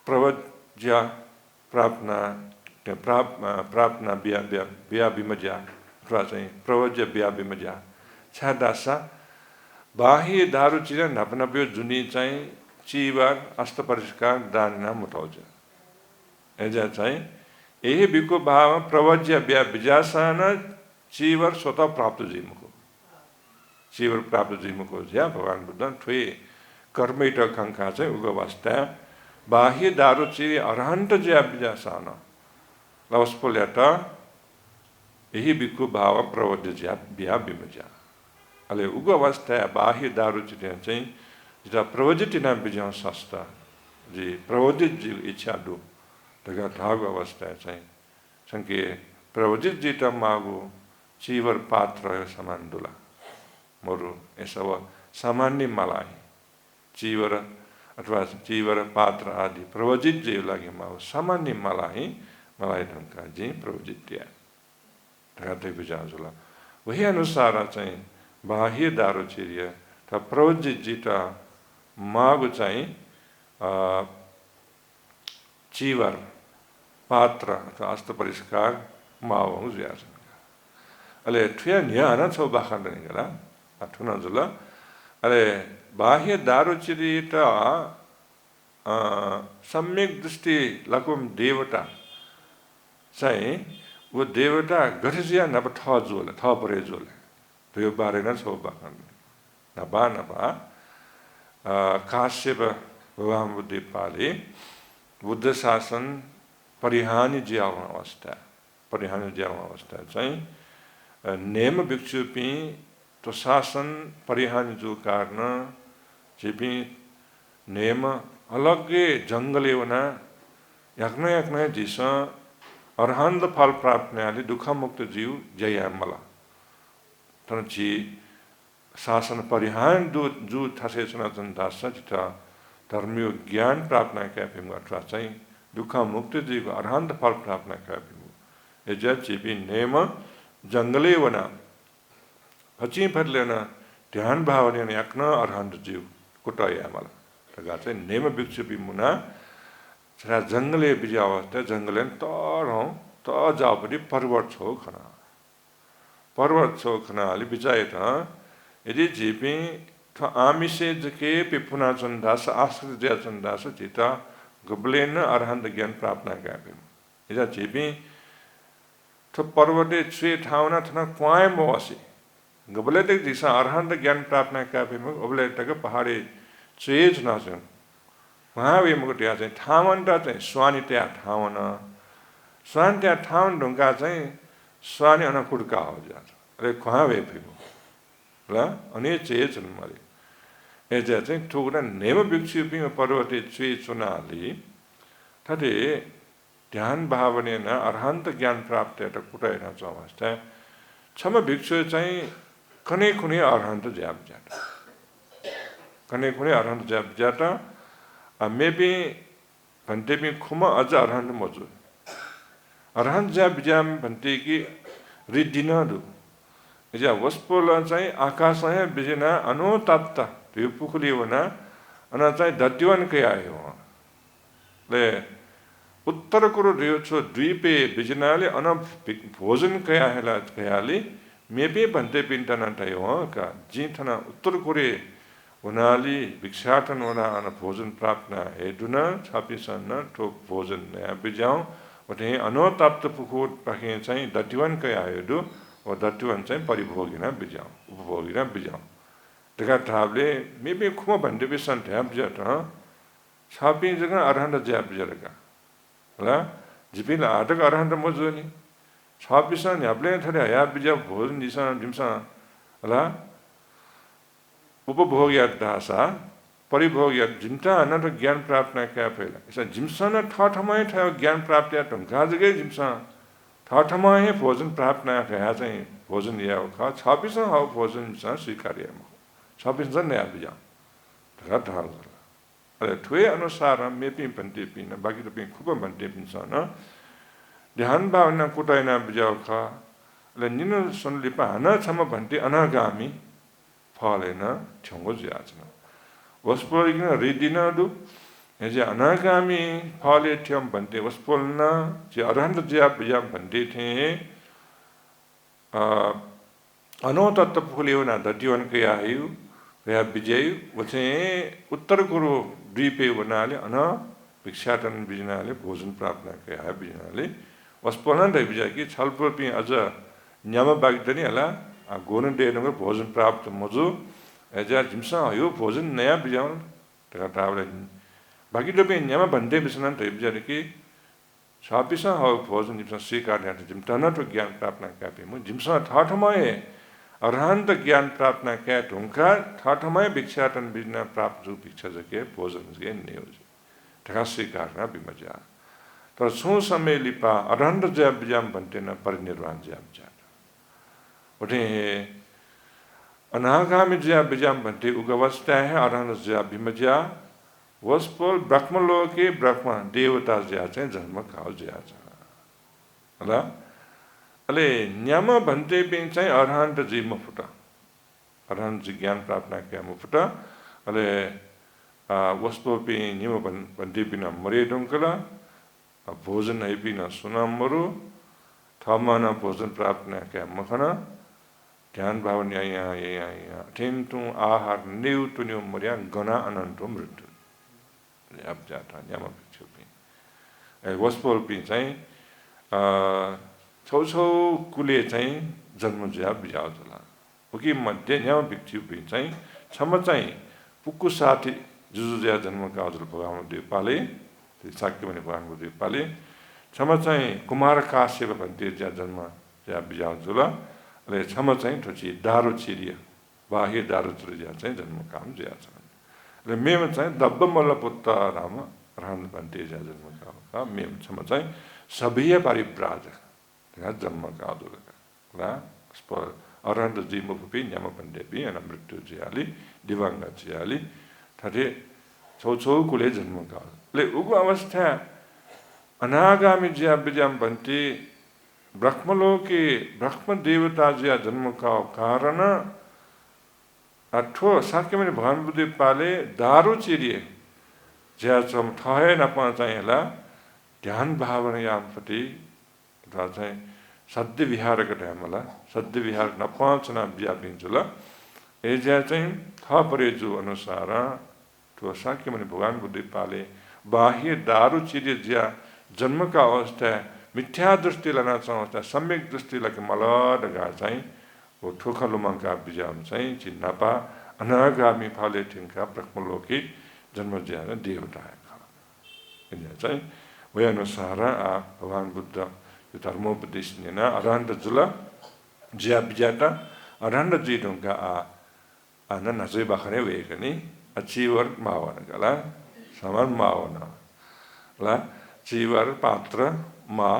प्रवज्या प्रार्थना प्रार्थना बिया विमज्या अथवा चाहिँ प्रवज्य बिया विमज्या छादासा बाह्य दारू चिज नपनब्यो जुनी चाहिँ चिबार अस्त परिष्कार दान नाम उठाउँछ एजा चाहिँ यही बिको भाव प्रवज्य बिया विजासन चीवर स्वतः प्राप्त जीमुको चीवर प्राप्त जीमुको ज्या भगवान बुद्ध ठुए कर्मिट खंखा चाहिँ उगवस्था बाह्य दारू चिरी अरहंत ज्या विजासन लवस्पोल्याट यही बिको भाव प्रवज्य ज्या बिया विमज्या अले उगवस्था बाह्य दारू चिरी चाहिँ जिता प्रवजित नाम बिजाउ सस्ता जी प्रवजित जी इच्छा दु तगा ठागु अवस्था चाहिँ संके प्रवजित जीता मागु चीवर पात्र समान दुला मोरु ऐसा सामान्य मलाई चीवर अथवा चीवर पात्र आदि प्रवजित जीव लागे मागु सामान्य मलाई ढंका जी प्रवजित दिया ढकाते बिजाजुला वही अनुसार चाहिँ बाह्य दारू चिरिया था प्रवजित जीता मागु चाहिँ चीवर पात्र अथवा अस्त परिष्कार मावु ज्या अले ठुया न्याना छौ बाखन निगला अठुना जुला अले बाह्य दारू चिरी त सम्यक दृष्टि लकुम देवता चाहिँ वो देवता गरिजिया नब थ जोले थ परे जोले त्यो बारे न छौ बाकन नबा नबा काश्यप भगवान बुद्धि पाले बुद्ध शासन परिहानि ज्याउ अवस्था चाहिँ नेम भिक्षुपी तो शासन परिहानि जो कारण जेपी नेम अलग्गे जंगले वना याक्न जिस अरहंत फल प्राप्त न्याले दुख मुक्त जीव जया मला तनची शासन परिहान जो थासे सनातन दास जिता धर्मियो ज्ञान प्राप्त क्या फिल्म अथवा चाहिँ दुख मुक्त जीव अरहंत फल प्राप्त क्या फिल्म एजा चीपी नेम जंगले वना अची फरले ना ध्यान भावने याक्न अरहंत जीव कुटाया मला तगा चाहिँ नेम भिक्षुपी मुना छरा जंगले बिजा अवस्था जंगले त जापरि पर्वत छौ खना अलि बिजाए त यदि जीपी थ आमिसे जके पिपुना चंदास आश्रित ज्या चंदास चिता गबलेन अरहंत ज्ञान प्राप्त ना क्या इजा जीपी थ पर्वते छे ठाउना थना क्वाय मोसी गबले तक दिशा अरहंत ज्ञान प्राप्त ना क्या गबले तक पहाड़ी चेज ना छ वहाँ वे मुकुटिया चाहिँ ठावन चाहिँ स्वानी त्यहाँ ठावन स्वानी त्यहाँ ठावन ढुङ्गा चाहिँ स्वानी अन कुड्का हो जान्छ अरे कहाँ वे फिल्म ल अनि चेज मरे एजा चाहिँ ठुकुरा नेम भिक्षुपी पर्वते चे चुनाली तथे ध्यान भावने न अरहंत ज्ञान प्राप्त कुटाइन अवस्था क्षम भिक्षु चाहिँ कनै कुनै अरहंत ज्याप जाता कनै कुनै अरहंत ज्याप जाता मेबी भन्ते भी खुमा अझ अरहंत मौजूद अरहंत ज्याप जाम भन्ते कि रिदिनदु एजा वस्पोल चाहिँ आकाश है बिजना अनुतप्त त्यो पुखली वना अन चाहिँ दत्युवन के आयो ले उत्तर कुरो रियो छो द्वीपे बिजनाले अन भोजन कया हेला कयाले मेबी भन्ते पिन्टन तयो का जिथना उत्तर कुरे उनाली भिक्षाटन वना अन भोजन प्राप्त न हेदुना छापिसन ठो भोजन नया बिजाउ वते अनुतप्त पुखुर पखे चाहिँ दत्युवन के आयो और दत्युवन चाहिँ परिभोगिना बिजाउ उपभोगिना बिजाउ तका थाबले मेबी खुमा भन्ते बिसन थ्याप जट छापि जगह अरहंत ज्याप जरका ल जिपिला आटक अरहंत मजुनी छापिसन ह्याप्ले थरे या बिजा भोजन दिसन जिमसा ल उपभोग्य दासा परिभोग्य जिम्ता अनंत ज्ञान प्राप्त न क्या पहला ऐसा जिमसा न ठाठमाय था ज्ञान प्राप्त या तुम गाज गए जिमसा ठाठमाय भोजन प्राप्त न क्या चाहिँ भोजन या खा छापिस हाउ भोजन जिमसा स्वीकार्य म छापिस जन नया बिजा तका ढाल अरे ठुए अनुसार मेपी भन्ते पिन बाकी त पिन खुब भन्ते पिन्छ न ध्यान भावना कुटाइना बिजा खा ले निन सुनलिपा हन छम भन्ते अनागामी फलेन ठ्याङ्गो ज्याचन वस्पोलिन रिदिनदु हेजे अनागामी फले ठ्याम भन्ते वस्पोल्न जे अरहंत ज्या बिजा भन्ते थे अनोतत्व फुलेवना दत्युवन के आयु वे विजय वचे उत्तर कुरो द्वीपे वनाले अन भिक्षाटन बिजनाले भोजन प्राप्त के आय बिजनाले वस्पोलन दै बिजा कि छलपुर पि अझ न्याम बागदनी हला गोन डेनगर भोजन प्राप्त मजु एजा जिमसा यो भोजन नया बिजाउन तका तावले बाकी लोपे न्याम भन्ते बिसनन तै बिजा कि छापिसा हो भोजन जिमसा स्वीकार न्या जिम तन तो ज्ञान प्राप्त न कापे म जिमसा ठाठमय अरहंत ज्ञान प्राप्त न क्या ढुंका ठाठमय भिक्षाटन बिजना प्राप्त जो भिक्षा जके भोजन जके नेउज तका स्वीकार न बिमजा तर सो समय लिपा अरहंत ज्या बिजाम भन्ते न परिनिर्वाण ज्याम जा उठे अनागामी ज्या बिजाम भन्ते उगवस्था है अरहंत ज्या बिमजा वस्पोल ब्रह्मलोके ब्रह्म देवता ज्या चाहिँ जन्म खाओ ज्या होला अले न्याम भन्ते पिन चाहिँ अरहंत जी मुफुटा अरहंत जी ज्ञान प्राप्त क्या मुफुटा अले वस्पो पि निम भन्ते पिन मरे डुंकला भोजन है पिन सुनामरु थमना भोजन प्राप्त क्या मखना ध्यान भावन यहाँ ठेन्तु आहार नेउ तुन्यो मर्या गना अनन्तो मृत्यु abjata nyama भिक्षु पनि वस्पोल पनि चाहिँ छौछौ कुले चाहिँ जन्म ज्या बिजाउ जुला उकी मध्ये न्याम भिक्षु पनि चाहिँ छम चाहिँ पुक्कु साथी जुजु ज्या जन्म काजुल भगवान देवपाले साक्य भने भगवान देवपाले छम चाहिँ कुमार काश्यप भन्थे ज्या जन्म ज्या बिजाउ जुला ले छम चाहिँ ठोची दारो चिरिया बाह्य दारो चिरिया चाहिँ जन्म काम ज्या छ ले मेम चाहिँ दब्ब मल्ल पुत्र राम रहन भन्थे ज्या जन्म का मेम छम चाहिँ सभीय परिव्राज त्यहाँ जन्म काजुल ला स्पर अरहन्त जीव पनि न्याम पण्डेपी अनि मृत्यु जियाली दिवंगत जियाली थरे छौछौ कुले जन्म काल ले उगु अवस्था अनागामी ज्या बिजाम भन्थे ब्रह्मलोके ब्रह्म देवता ज्या जन्म का कारण अठो साक्य भने भगवान बुद्धि पाले दारू चिरिए ज्या चम ठहे नपा चाहिँ होला ध्यान भावना यामपट्टि अथवा चाहिँ सद्य विहारको टाइमला सद्य विहार नपाँचना व्यापिन्छुला ए ज्या चाहिँ थपरेजु अनुसार तो साक्य भने भगवान बुद्धि पाले बाह्य दारू चिरिए ज्या जन्मका अवस्था मिथ्या दृष्टि लाना अवस्था सम्यक दृष्टि लगे मलडगा चाहिँ वो ठोखलुमंका बिजाम चाहिँ चिन्नापा अनागामी फाले ठिंका ब्रह्मलोकी जन्म ज्यान देवता है चाहिँ वे अनुसार भगवान बुद्ध यो धर्मोपदेश नेना अरहन्त जुला ज्या बिजाता अरहन्त जीडुंगा आना नजै बाखरे वेगनी अचीवर मावन गला समान मावन ला चीवर पात्र मा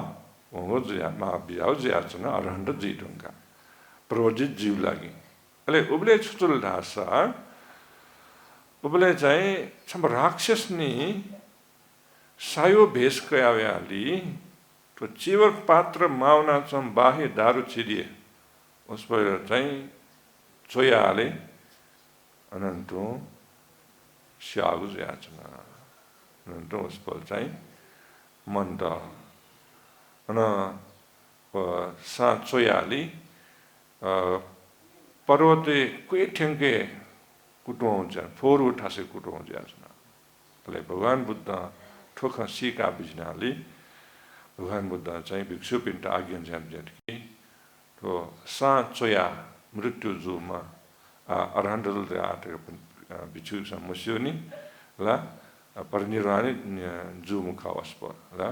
वो ज्या मा बिजाउ ज्या चना अरहन्त जीडुंगा प्रोजित जीव लागि अले उबले छुटुल ढासा उबले चाहिँ छम राक्षस नि सायो भेष कयाव्याली तो चीवर पात्र मावना चम बाह्य दारू चिरिए उस पर चाहिँ चोयाले अनन्तो स्यागु याचना अनन्तो उस पर चाहिँ मन्द अन सा चोयाली पर्वते कुए ठेंगे कुटुन्छ फोरु ठासे कुटुन्छ याचना ले भगवान बुद्ध ठोखा सीका बिजनाली भगवान बुद्ध चाहिँ भिक्षु पिण्ड आज्ञा ज्यामजेटकी तो सा चोया मृत्यु जुमा अरहन्डल आटेको भिक्षु मुस्योनी ला परिनिर्वाणी जुमुखा वस्प ला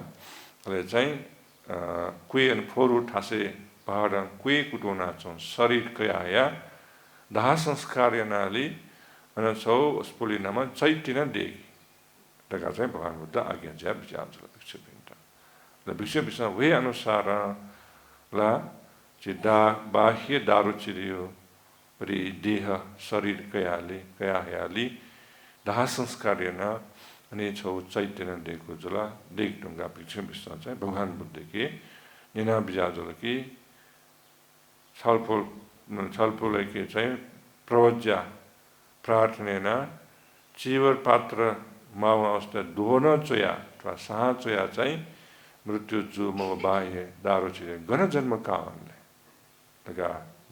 ले चाहिँ कुए अनि फोरु ठासे पहाड कुए कुटोना छौं शरीर कयाया दाह संस्कार यनाली अनि छौ उसपुली नाम चैतिना देगी तका चाहिँ भगवान बुद्ध आज्ञा ज्या विचार भिक्षु पिण्ड ल भिक्षु पिण्ड वे अनुसार ला चिदा बाह्य दारू चिरियो रि देह शरीर कयाली दाह संस्कार यना अनि छौ चैतन्य देको जुला देख ढुंगा भिक्षु पिण्ड चाहिँ भगवान बुद्ध के निना बिजाजुल की छलफल के चाहिँ प्रवज्या प्रार्थनेना चीवर पात्र माव अवस्था दोन चोया अथवा सहा चोया चाहिँ मृत्यु जु म बाह्य दारू चिरे गण जन्म कारणले तका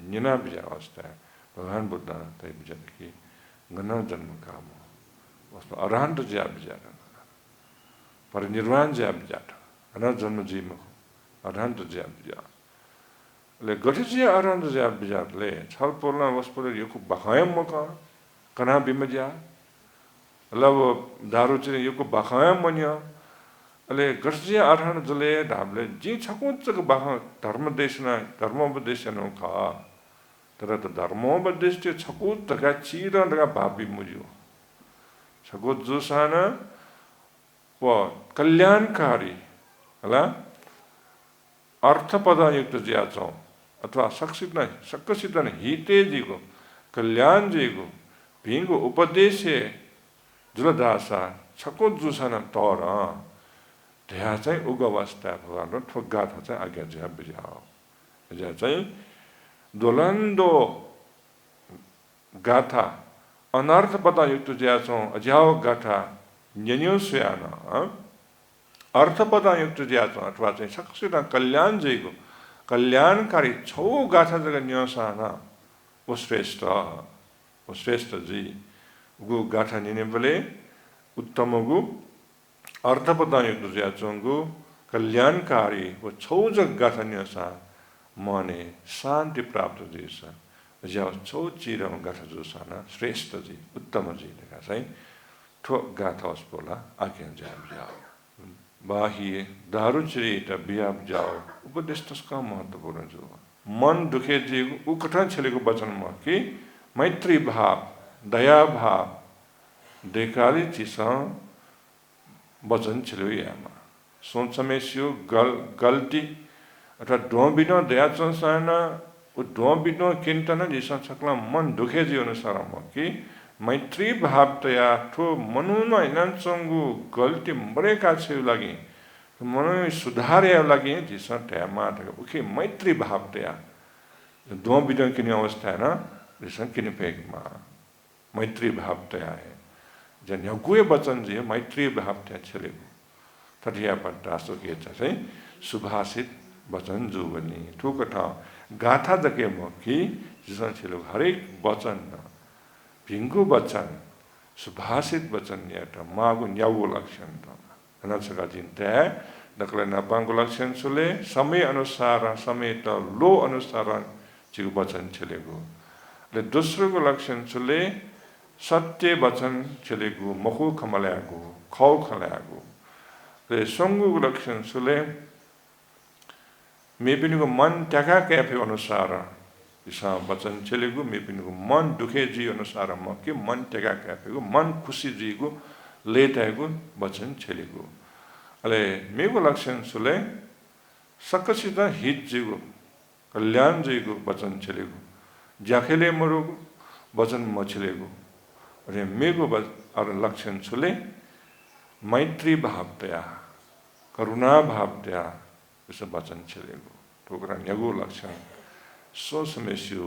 निना बिजा अवस्था भगवान बुद्ध तै बिजन कि गण जन्म काम वस्तु अरहन्त ज्या बिजा परिनिर्वाण ज्या बिजा गण जन्म जीव अरहन्त ज्या बिजा ले गठिजिया अरहन्त ज्या बिजा ले छलफलना वस्तुले यो बखायम मका कना बिमज्या लब दारू चिरे यो बखायम मन्या अले गठिजिया अरहन्त जले ढाबले जी छकुचक बखा धर्मोपदेश नो खा तर त धर्मोपदेश त्यो छकुत तका चिरा तका भाबी मुजियो छकुत जुसाना व कल्याणकारी हला अर्थपदयुक्त ज्या छौं अथवा सक्सित न हिते जीको कल्याण जीको भिंगो उपदेश जुलदासा छको जुसन तर त्यहाँ चाहिँ उगवस्था भगवान ठोग्गा था चाहिँ आज्ञा ज्या बिजाओ ज्या चाहिँ दोलन्दो गाथा अनर्थ पदयुक्त ज्या छौं अज्याओ गाथा न्यन्यो स्यान अर्थपदयुक्त ज्या छौं अथवा चाहिँ सक्सित कल्याण जीको कल्याणकारी छौ गाथा जगह न्यसाना वो श्रेष्ठ जी उगु गाथा निने बोले उत्तमगु अर्थप्रदायुक्त ज्याचोंगु कल्याणकारी व छौज गाथन्यसा मने शान्ति प्राप्त दिसा ज्याव छौ चिरम गाथा जुसाना श्रेष्ठ जी उत्तम जी लेखा चाहिँ ठो गाथास बोला आज्ञा जाओ बाहिए दारुचरी त बियाब जाओ उपदेश तस्का महत्वपूर्ण जो मन दुखे जी उकठन छलेको वचनमा कि मैत्री भाव दया भाव देखाली चिसा वचन छल्यो यामा सोच में सियो गलती अथवा डोबिनो दया संसाना उ डोबिनो किंतन जिसा सकला मन दुखे जी अनुसार कि मैत्री भाव तया ठो मनुमा इनांसंगु गलती बड़े का छे लगी मनु सुधारे लगी जिसा टैमा तक उखे मैत्री भाव तया डोबिनो किने अवस्था है ना जिसा किने पेग मा मैत्री भाव तया है जन यगुए वचन जी मैत्री भाव तया छले तटिया पर दासो के चाहिँ सुभाषित वचन जो बनी ठुकठा गाथा दके मकी जिसन छिलो हरेक वचन भिंगु वचन सुभाषित वचन याटा मागु न्याउ लक्षण त अनसका चिन्ता दकले नपांगु लक्षण सुले समय अनुसार समय त लो अनुसार चिगु वचन छिलेगु ले दोस्रो को लक्षण सुले सत्य वचन छिलेगु मखु खमल्यागु खौ खल्यागु ले संगु लक्षण सुले मेपिनको मन त्यागा क्याफे अनुसार दिशा वचन चलेगु मेपिनको मन दुखे जी अनुसार म के मन त्यागा क्याफेको मन खुशी जीको लेतागु वचन चलेगु अले मेगु लक्षण सुले सकसित हित जीगु कल्याण जीगु वचन चलेगु ज्याखेले मरु वचन म चलेगु अरे मेगु अर लक्षण सुले मैत्री भावतया करुणा भावतया इस वचन चलेगु ठोकरा न्यागु लक्षण सो समेस्यो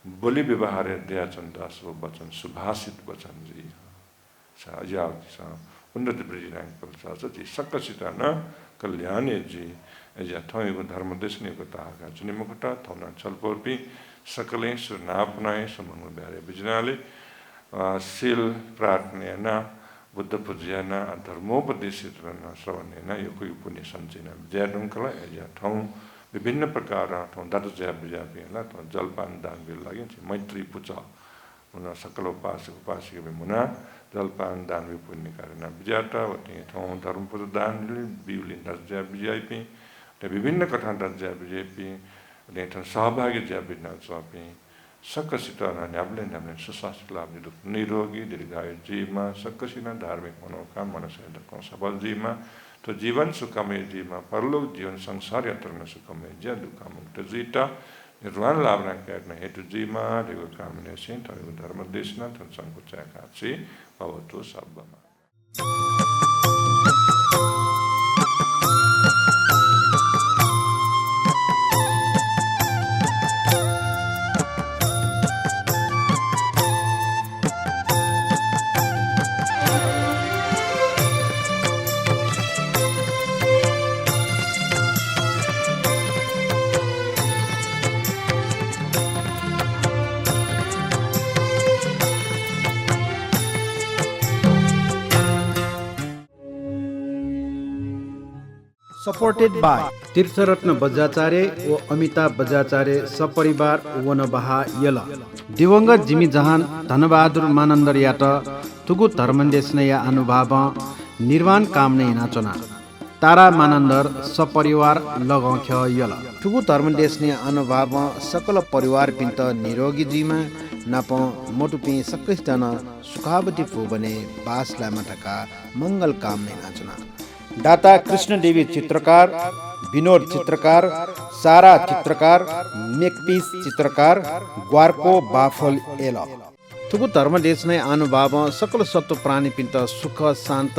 बोली व्यवहार दया चंदा सो वचन सुभाषित वचन जी साजा सा उन्नत ब्रिज रंग पर सा जी सकसित न कल्याणे जी एजा थयको धर्म देशनेको ताका जुनि मुखटा थौना छलपोर्पी सकले सुनापनाय समन ब्यारे बिजनाले सिल प्रार्थना बुद्ध पूजना धर्मोपदेशित रहना श्रवणेन यो कोही पुण्य सञ्चयन ज्याडुङकला एजा ठाउँ विभिन्न प्रकार ठाउँ दाटो ज्या बिजापिला त जलपान दान बिल लागि मैत्री पूजा मुना सकल उपासक उपासिका मुना जलपान दान वि पुण्य कारण बिजाटा वति ठाउँ धर्म पूजा दान बिउलिन ज्या बिजापि त विभिन्न कथा ज्या बिजापि ने ठाउँ सहभागी ज्या बिना स्वापि सकसित न्याब्ले सुशासित लाभ निरोगी दीर्घायु जीवमा सकसित धार्मिक मनोकामना मनोकामना सफल जीवमा तो जीवन सुखमय जीवमा परलोक जीवन संसार यात्रा सुखमय ज्या दुःख मुक्त जीता निर्वाण लाभ गर्न हेतु जीवमा देवको कामना चाहिँ तको धर्म देशना तन संकुचाका चाहिँ भवतो सब्बमा सपोर्टेड बाय तीर्थरत्न बज्राचार्य व अमिताभ बज्राचार्य सपरिवार वनबहा यल दिवंगत जिमी जहान धनबहादुर मानन्दर यात तुगु धर्मदेशनय अनुभव निर्वाण कामने नाचना तारा मानन्दर सपरिवार लगौख्य यल तुगु धर्मदेशने अनुभव सकल परिवार पिन्त निरोगी जीमा नाप मोटुपी सकैस्टन सुखावती फुबने बास लामटका मंगल कामने नाचना दाता कृष्णदेवी चित्रकार विनोद चित्रकार सारा चित्रकार मेकपीस चित्रकार ग्वारको बाफल एल थुगु धर्मदेश नै अनुभव सकल सत्व प्राणी पिन्त सुख शान्त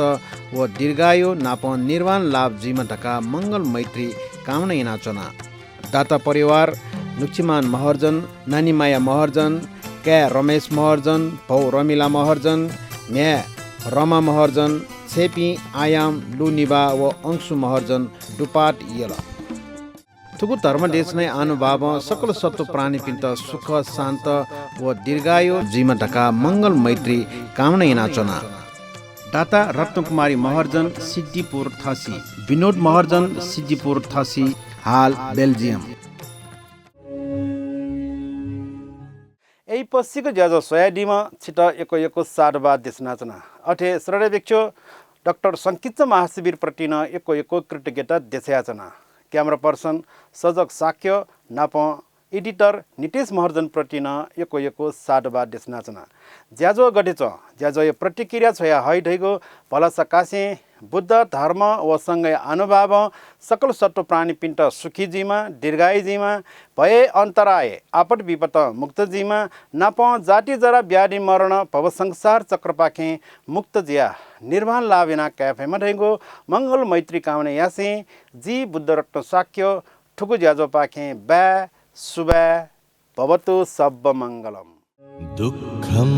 व दीर्घायु नाप निर्वाण लाभ जीवन ढका मंगल मैत्री कामना नाचना दाता परिवार नुक्चिमान महर्जन नानीमाया महर्जन क्या रमेश महर्जन भौ रमिला महर्जन न्या रमा महर्जन छेपी आयाम लुनिबा व अंशु महर्जन डुपाट यल थुगु धर्मदेश नै अनुभव सकल सत्व प्राणी पिन्त सुख शान्त व दीर्घायु जीवन ढका मंगल मैत्री कामना नाचना दाता रत्नकुमारी महर्जन सिद्धिपुर थसी, विनोद महर्जन सिद्धिपुर थसी, हाल बेल्जियम। यही पश्चिको ज्याजो सोयाडीमा छिट एको साधुवाद देशनाचना अठे श्रडेभिक्षु डाक्टर सङ्किच्च महाशिविर प्रतिन एको कृतज्ञता देशयाचना। क्यामेरा पर्सन सजग साक्य नाप एडिटर नितेश महर्जन प्रतिन एको साधुवाद देशनाचना। ज्याजो गडेच ज्याजो यो प्रतिक्रिया छोया है ढैगो भला सकासे बुद्ध धर्म व सँगै अनुभाव सकल सत्व प्राणी पिण्ड सुखीजीमा दीर्घायुजीमा भए अन्तराय आपद विपद मुक्तजीमा नाप जाति जरा व्याधि मरण भव संसार चक्रपाखे मुक्त जिया निर्वाण लाभेना क्याफेमा ढैगो मङ्गल मैत्री कामने यासे जी बुद्ध रत्न साक्य ठुकु ज्याजो पाखे ब्या शुभा भवतु सब मङ्गलम। दुःखं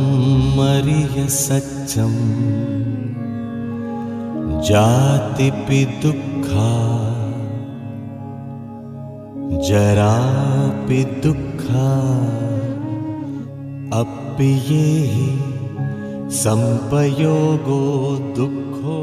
मरिय सच्चं जातिपि दुःखा जरापि दुःखा अप्येहि संपयोगो दुःखो